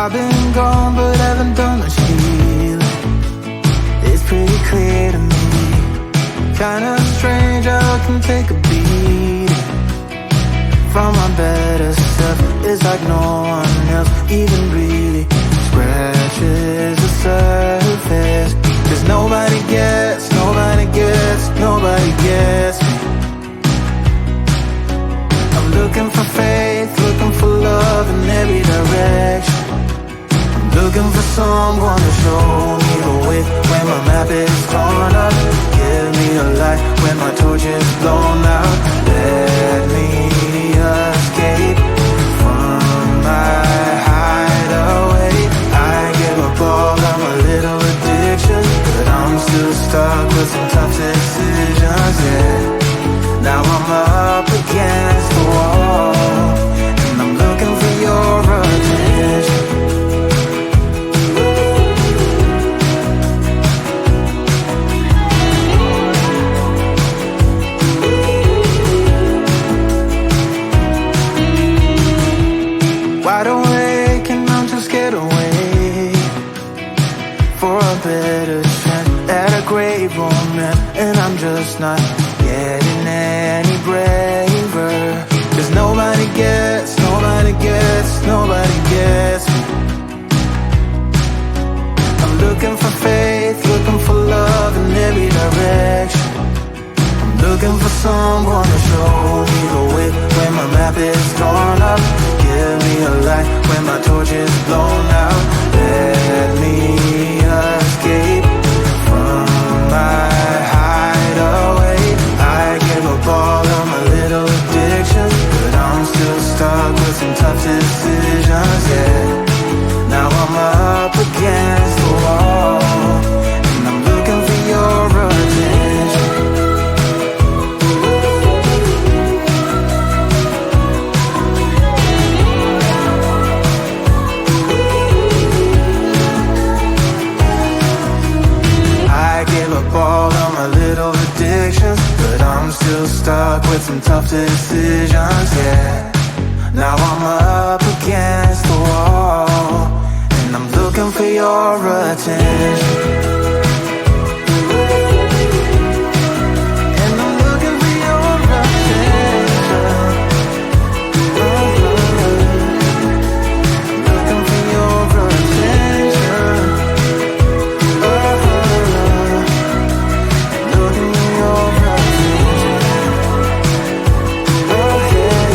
I've been gone but haven't done much healing. It's pretty clear to me, kinda strange how I can take a beating from my better self. It's like no one else even really scratches the surface. Cause nobody gets, nobody gets, nobody gets me. I'm looking for faith, looking for love in every direction. I'm looking for someone to show me the way when my map is torn up. Give me a light when my torch is blown out. Let me escape from my hideaway. I give up all of my little addictions, but I'm still stuck with some tough decisions, yeah. Now I'm up against the wall, and I'm looking for your attention. Wide awake and I'm too scared away for a better chance at a great romance, and I'm just not getting any braver. Cause nobody gets, nobody gets, nobody gets me. I'm looking for faith, looking for love in every direction. I'm looking for someone to show me the way when my map is torn up. Give me a light when my torch is blown out. Let me escape from my hideaway. I give up all of my little addictions, but I'm still stuck with some tough decisions, yeah. Now I'm up against the wall, and I'm looking for your attention. I give up all of my little addictions, but I'm still stuck with some tough decisions, yeah. Now I'm up against the wall, and I'm looking for your attention. And I'm looking for your attention. Looking for your attention. Looking for your attention. Oh yeah,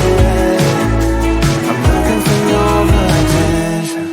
I'm looking for your attention.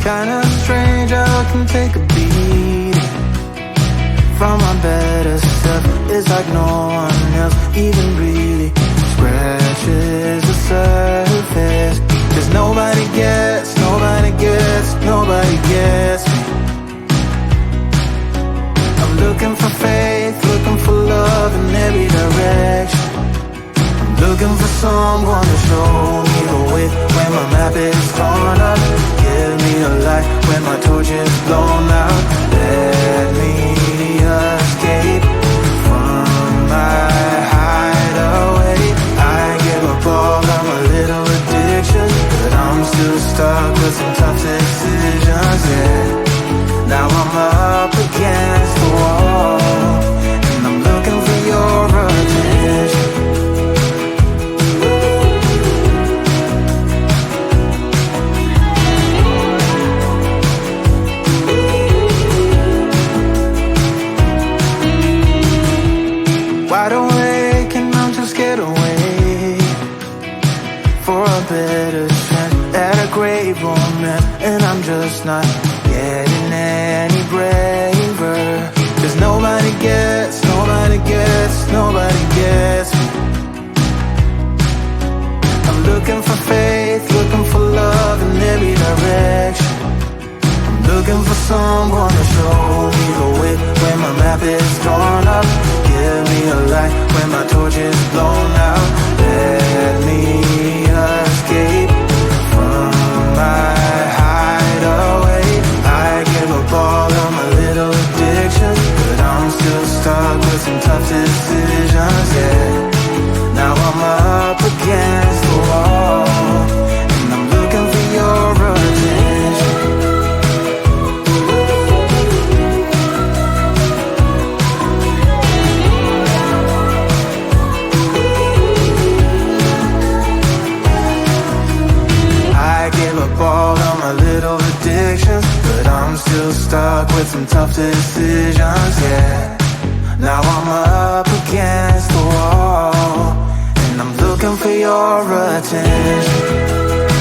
Kinda strange how I can take a beat from my better self. It's like no one else even really scratches the surface. Cause nobody gets me. I'm looking for faith, looking for love in every direction. I'm looking for someone to show me the way when my map is torn up. Give me a light when my torch is blown out. Let me escape from my hideaway. I give up all of my little addictions, but I'm still stuck with some tough decisions, yeah. Now I'm up against the wall, and I'm looking for your attention. Wide awake and I'm too scared away for a better chance at a great romance, and I'm just not getting any braver. Cause nobody gets me. I'm looking for faith, looking for love in every direction. I'm looking for someone to show me the way when my map is torn up. Give me a light when my torch is blown out. Let me escape from my hideaway. I give up all of my little addictions, but I'm still stuck with some tough decisions, yeah. Now I'm up against the wall, and I'm looking for your attention. I give up all of my little addictions, but I'm still stuck with some tough decisions, yeah. Now I'm up against the wall, and I'm looking for your attention.